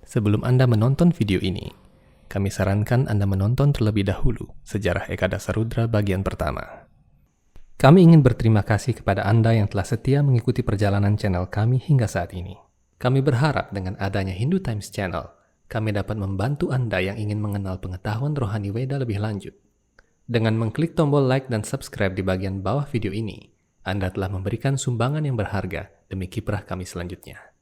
Sebelum Anda menonton video ini, kami sarankan Anda menonton terlebih dahulu sejarah Ekadasarudra bagian pertama. Kami ingin berterima kasih kepada Anda yang telah setia mengikuti perjalanan channel kami hingga saat ini. Kami berharap dengan adanya Hindu Times Channel, kami dapat membantu Anda yang ingin mengenal pengetahuan rohani Weda lebih lanjut. Dengan mengklik tombol like dan subscribe di bagian bawah video ini, Anda telah memberikan sumbangan yang berharga demi kiprah kami selanjutnya.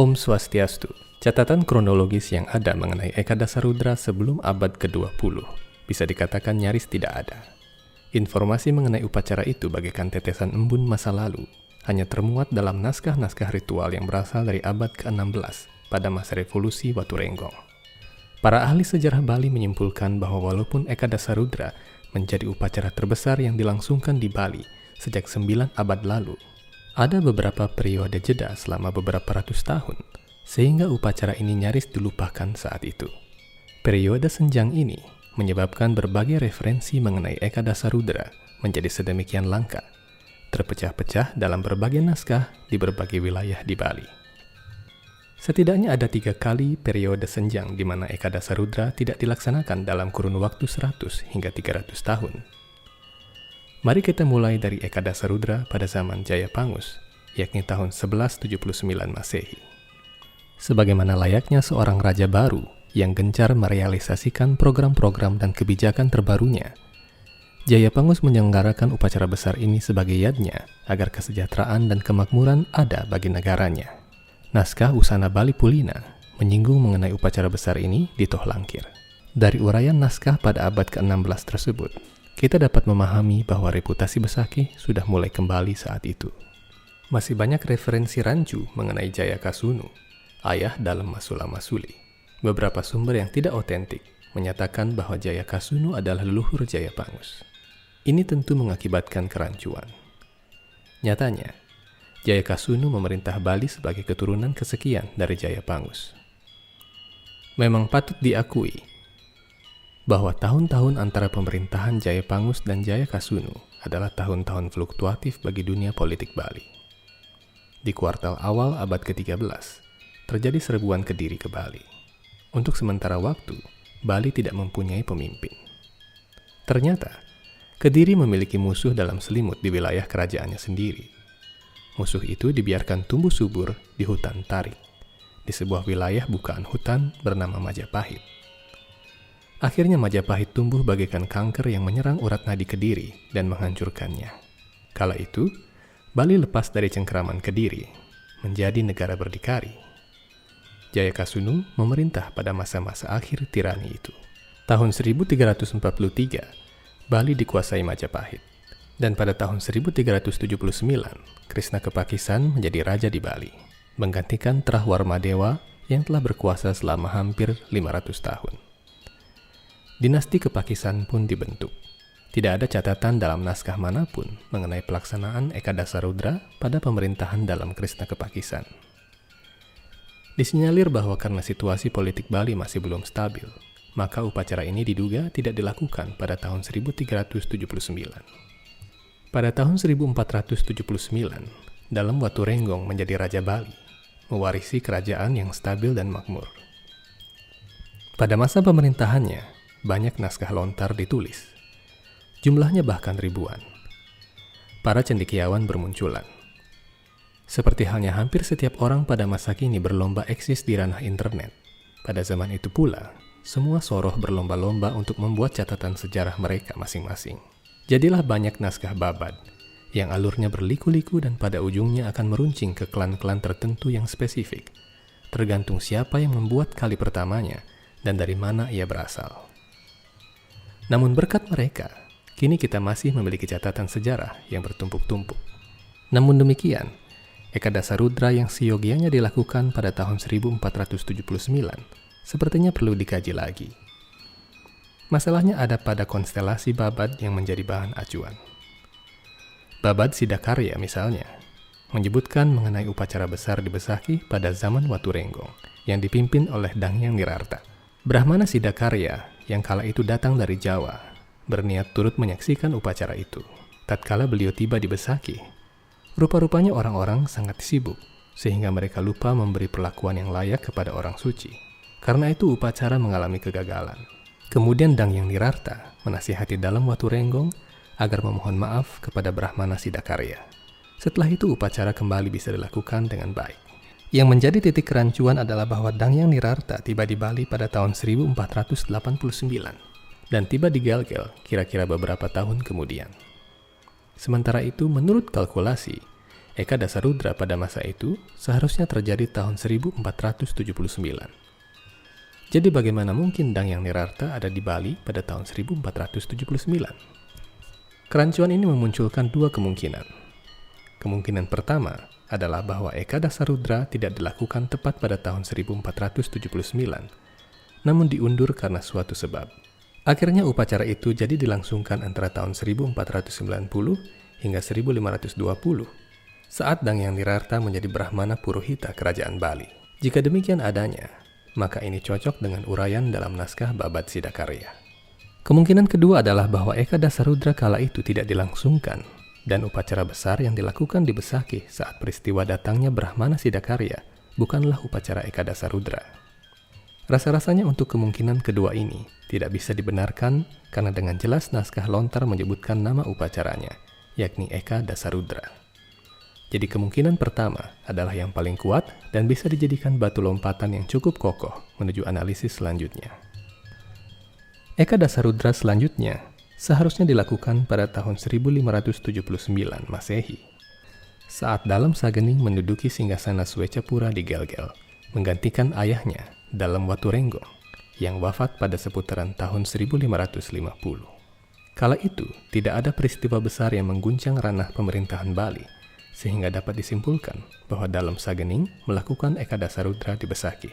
Om Swastiastu. Catatan kronologis yang ada mengenai Ekadasarudra sebelum abad ke-20 bisa dikatakan nyaris tidak ada. Informasi mengenai upacara itu bagaikan tetesan embun masa lalu, hanya termuat dalam naskah-naskah ritual yang berasal dari abad ke-16 pada masa revolusi Waturenggong. Para ahli sejarah Bali menyimpulkan bahwa walaupun Ekadasarudra menjadi upacara terbesar yang dilangsungkan di Bali sejak 9 abad lalu, ada beberapa periode jeda selama beberapa ratus tahun, sehingga upacara ini nyaris dilupakan saat itu. Periode senjang ini menyebabkan berbagai referensi mengenai Ekadasarudra menjadi sedemikian langka, terpecah-pecah dalam berbagai naskah di berbagai wilayah di Bali. Setidaknya ada 3 kali periode senjang di mana Ekadasarudra tidak dilaksanakan dalam kurun waktu 100 hingga 300 tahun. Mari kita mulai dari Ekadasarudra pada zaman Jayapangus, yakni tahun 1179 Masehi. Sebagaimana layaknya seorang raja baru yang gencar merealisasikan program-program dan kebijakan terbarunya, Jayapangus menyelenggarakan upacara besar ini sebagai yadnya agar kesejahteraan dan kemakmuran ada bagi negaranya. Naskah Usana Bali Pulina menyinggung mengenai upacara besar ini di Tohlangkir. Dari uraian naskah pada abad ke-16 tersebut, kita dapat memahami bahwa reputasi Besakih sudah mulai kembali saat itu. Masih banyak referensi rancu mengenai Jayakasunu, ayah dalam Masula Masuli. Beberapa sumber yang tidak otentik menyatakan bahwa Jayakasunu adalah leluhur Jayapangus. Ini tentu mengakibatkan kerancuan. Nyatanya, Jayakasunu memerintah Bali sebagai keturunan kesekian dari Jayapangus. Memang patut diakui bahwa tahun-tahun antara pemerintahan Jayapangus dan Jayakasunu adalah tahun-tahun fluktuatif bagi dunia politik Bali. Di kuartal awal abad ke-13, terjadi serbuan Kediri ke Bali. Untuk sementara waktu, Bali tidak mempunyai pemimpin. Ternyata, Kediri memiliki musuh dalam selimut di wilayah kerajaannya sendiri. Musuh itu dibiarkan tumbuh subur di hutan Tarik, di sebuah wilayah bukaan hutan bernama Majapahit. Akhirnya Majapahit tumbuh bagaikan kanker yang menyerang urat nadi Kediri dan menghancurkannya. Kala itu, Bali lepas dari cengkeraman Kediri, menjadi negara berdikari. Jayakasunu memerintah pada masa-masa akhir tirani itu. Tahun 1343, Bali dikuasai Majapahit. Dan pada tahun 1379, Krishna Kepakisan menjadi raja di Bali, menggantikan Trahwarmadewa yang telah berkuasa selama hampir 500 tahun. Dinasti Kepakisan pun dibentuk. Tidak ada catatan dalam naskah manapun mengenai pelaksanaan Ekadasarudra pada pemerintahan dalam Krishna Kepakisan. Disinyalir bahwa karena situasi politik Bali masih belum stabil, maka upacara ini diduga tidak dilakukan pada tahun 1379. Pada tahun 1479, dalam Waturenggong menjadi Raja Bali, mewarisi kerajaan yang stabil dan makmur. Pada masa pemerintahannya, banyak naskah lontar ditulis. Jumlahnya bahkan ribuan. Para cendekiawan bermunculan. Seperti halnya hampir setiap orang pada masa kini berlomba eksis di ranah internet. Pada zaman itu pula, semua soroh berlomba-lomba untuk membuat catatan sejarah mereka masing-masing. Jadilah banyak naskah babad, yang alurnya berliku-liku dan pada ujungnya akan meruncing ke klan-klan tertentu yang spesifik, tergantung siapa yang membuat kali pertamanya dan dari mana ia berasal. Namun berkat mereka, kini kita masih memiliki catatan sejarah yang bertumpuk-tumpuk. Namun demikian, Ekadasarudra yang seyogianya dilakukan pada tahun 1479 sepertinya perlu dikaji lagi. Masalahnya ada pada konstelasi babad yang menjadi bahan acuan. Babad Sidakarya misalnya, menyebutkan mengenai upacara besar di Besaki pada zaman Waturenggong yang dipimpin oleh Dangyang Nirarta. Brahmana Sidakarya yang kala itu datang dari Jawa berniat turut menyaksikan upacara itu. Tatkala beliau tiba di Besaki, rupa-rupanya orang-orang sangat sibuk sehingga mereka lupa memberi perlakuan yang layak kepada orang suci. Karena itu upacara mengalami kegagalan. Kemudian Dangyang Nirarta menasihati dalam Waturenggong agar memohon maaf kepada Brahmana Sidakarya. Setelah itu upacara kembali bisa dilakukan dengan baik. Yang menjadi titik kerancuan adalah bahwa Dangyang Nirarta tiba di Bali pada tahun 1489 dan tiba di Gelgel kira-kira beberapa tahun kemudian. Sementara itu, menurut kalkulasi, Eka Dasarudra pada masa itu seharusnya terjadi tahun 1479. Jadi bagaimana mungkin Dangyang Nirarta ada di Bali pada tahun 1479? Kerancuan ini memunculkan dua kemungkinan. Kemungkinan pertama adalah bahwa Eka Dasarudra tidak dilakukan tepat pada tahun 1479, namun diundur karena suatu sebab. Akhirnya upacara itu jadi dilangsungkan antara tahun 1490 hingga 1520, saat Dangyang Nirarta menjadi Brahmana Purohita Kerajaan Bali. Jika demikian adanya, maka ini cocok dengan uraian dalam naskah Babad Sidakarya. Kemungkinan kedua adalah bahwa Eka Dasarudra kala itu tidak dilangsungkan dan upacara besar yang dilakukan di Besaki saat peristiwa datangnya Brahmana Sidakarya bukanlah upacara Eka Dasarudra. Rasa-rasanya untuk kemungkinan kedua ini tidak bisa dibenarkan karena dengan jelas naskah lontar menyebutkan nama upacaranya, yakni Eka Dasarudra. Jadi kemungkinan pertama adalah yang paling kuat dan bisa dijadikan batu lompatan yang cukup kokoh menuju analisis selanjutnya. Eka Dasarudra selanjutnya seharusnya dilakukan pada tahun 1579 Masehi, saat Dalam Sagening menduduki singgasana Swecapura di Gelgel, menggantikan ayahnya Dalam Waturenggong yang wafat pada seputaran tahun 1550. Kala itu tidak ada peristiwa besar yang mengguncang ranah pemerintahan Bali, sehingga dapat disimpulkan bahwa Dalam Sagening melakukan Eka Dasarudra di Besaki.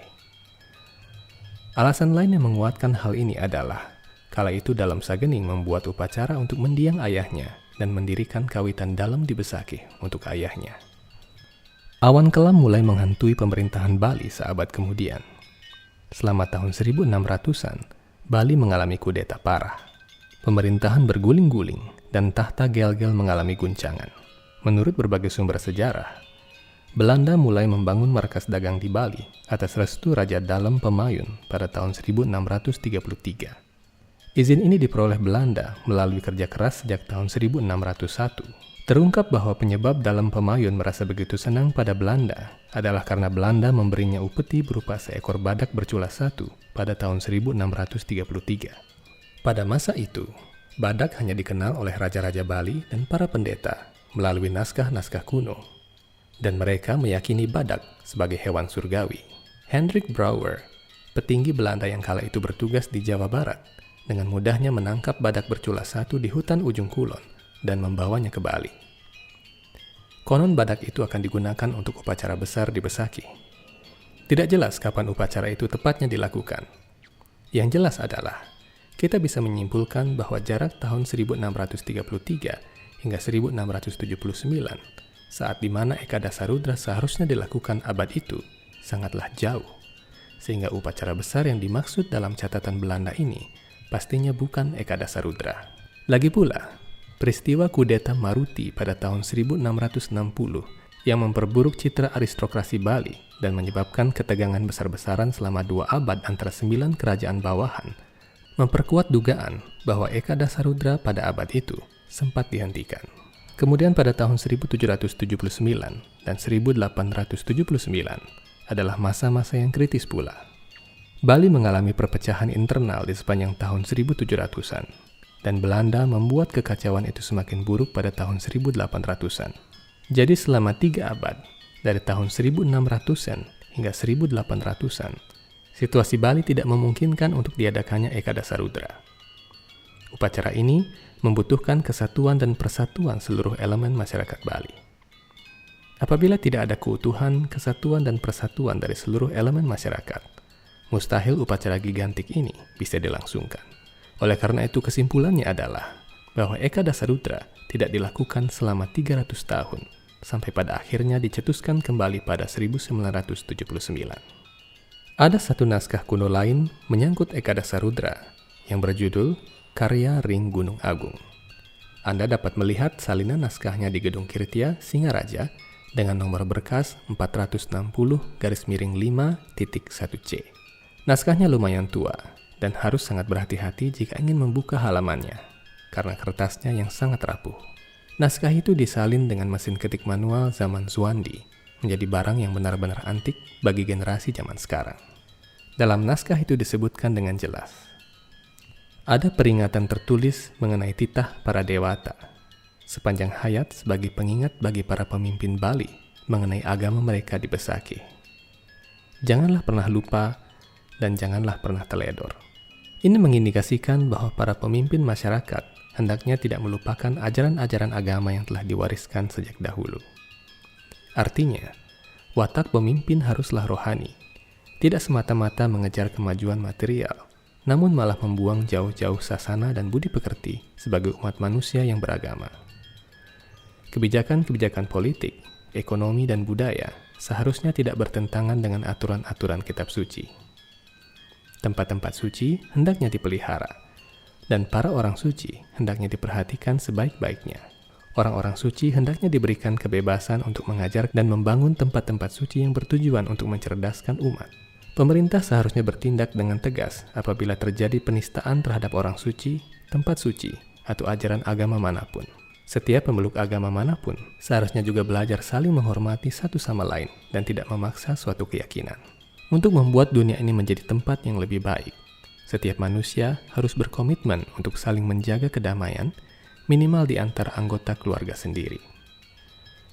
Alasan lain yang menguatkan hal ini adalah kala itu Dalam Sagening membuat upacara untuk mendiang ayahnya dan mendirikan kawitan dalam di Besaki untuk ayahnya. Awan kelam mulai menghantui pemerintahan Bali seabad kemudian. Selama tahun 1600-an, Bali mengalami kudeta parah. Pemerintahan berguling-guling dan tahta Gelgel mengalami guncangan. Menurut berbagai sumber sejarah, Belanda mulai membangun markas dagang di Bali atas restu Raja Dalem Pemayun pada tahun 1633. Izin ini diperoleh Belanda melalui kerja keras sejak tahun 1601. Terungkap bahwa penyebab Dalem Pemayun merasa begitu senang pada Belanda adalah karena Belanda memberinya upeti berupa seekor badak bercula satu pada tahun 1633. Pada masa itu, badak hanya dikenal oleh raja-raja Bali dan para pendeta melalui naskah-naskah kuno, dan mereka meyakini badak sebagai hewan surgawi. Hendrik Brouwer, petinggi Belanda yang kala itu bertugas di Jawa Barat, dengan mudahnya menangkap badak bercula satu di hutan ujung kulon dan membawanya ke Bali. Konon badak itu akan digunakan untuk upacara besar di Besaki. Tidak jelas kapan upacara itu tepatnya dilakukan. Yang jelas adalah, kita bisa menyimpulkan bahwa jarak tahun 1633 hingga 1679, saat di mana Eka Dasarudra seharusnya dilakukan abad itu, sangatlah jauh. Sehingga upacara besar yang dimaksud dalam catatan Belanda ini pastinya bukan Eka Dasarudra. Lagi pula, peristiwa kudeta Maruti pada tahun 1660 yang memperburuk citra aristokrasi Bali dan menyebabkan ketegangan besar-besaran selama 2 abad antara 9 kerajaan bawahan, memperkuat dugaan bahwa Eka Dasarudra pada abad itu sempat dihentikan. Kemudian pada tahun 1779 dan 1879 adalah masa-masa yang kritis pula. Bali mengalami perpecahan internal di sepanjang tahun 1700-an, dan Belanda membuat kekacauan itu semakin buruk pada tahun 1800-an. Jadi selama 3 abad, dari tahun 1600-an hingga 1800-an, situasi Bali tidak memungkinkan untuk diadakannya Eka Dasarudra. Upacara ini membutuhkan kesatuan dan persatuan seluruh elemen masyarakat Bali. Apabila tidak ada keutuhan, kesatuan, dan persatuan dari seluruh elemen masyarakat, mustahil upacara gigantik ini bisa dilangsungkan. Oleh karena itu kesimpulannya adalah bahwa Eka Dasarudra tidak dilakukan selama 300 tahun sampai pada akhirnya dicetuskan kembali pada 1979. Ada satu naskah kuno lain menyangkut Eka Dasarudra yang berjudul Karya Ring Gunung Agung. Anda dapat melihat salinan naskahnya di Gedung Kirtia, Singaraja dengan nomor berkas 460-5.1C. Naskahnya lumayan tua dan harus sangat berhati-hati jika ingin membuka halamannya karena kertasnya yang sangat rapuh. Naskah itu disalin dengan mesin ketik manual zaman Zuandi, menjadi barang yang benar-benar antik bagi generasi zaman sekarang. Dalam naskah itu disebutkan dengan jelas, ada peringatan tertulis mengenai titah para dewata sepanjang hayat sebagai pengingat bagi para pemimpin Bali mengenai agama mereka di Besaki. Janganlah pernah lupa dan janganlah pernah teledor. Ini mengindikasikan bahwa para pemimpin masyarakat hendaknya tidak melupakan ajaran-ajaran agama yang telah diwariskan sejak dahulu. Artinya, watak pemimpin haruslah rohani, tidak semata-mata mengejar kemajuan material, namun malah membuang jauh-jauh sasana dan budi pekerti sebagai umat manusia yang beragama. Kebijakan-kebijakan politik, ekonomi, dan budaya seharusnya tidak bertentangan dengan aturan-aturan kitab suci. Tempat-tempat suci hendaknya dipelihara, dan para orang suci hendaknya diperhatikan sebaik-baiknya. Orang-orang suci hendaknya diberikan kebebasan untuk mengajar dan membangun tempat-tempat suci yang bertujuan untuk mencerdaskan umat. Pemerintah seharusnya bertindak dengan tegas apabila terjadi penistaan terhadap orang suci, tempat suci, atau ajaran agama manapun. Setiap pemeluk agama manapun seharusnya juga belajar saling menghormati satu sama lain dan tidak memaksa suatu keyakinan. Untuk membuat dunia ini menjadi tempat yang lebih baik, setiap manusia harus berkomitmen untuk saling menjaga kedamaian, minimal di antara anggota keluarga sendiri.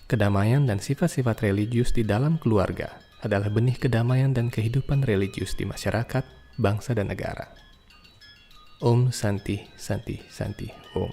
Kedamaian dan sifat-sifat religius di dalam keluarga adalah benih kedamaian dan kehidupan religius di masyarakat, bangsa, dan negara. Om Santi Santi Santi Om.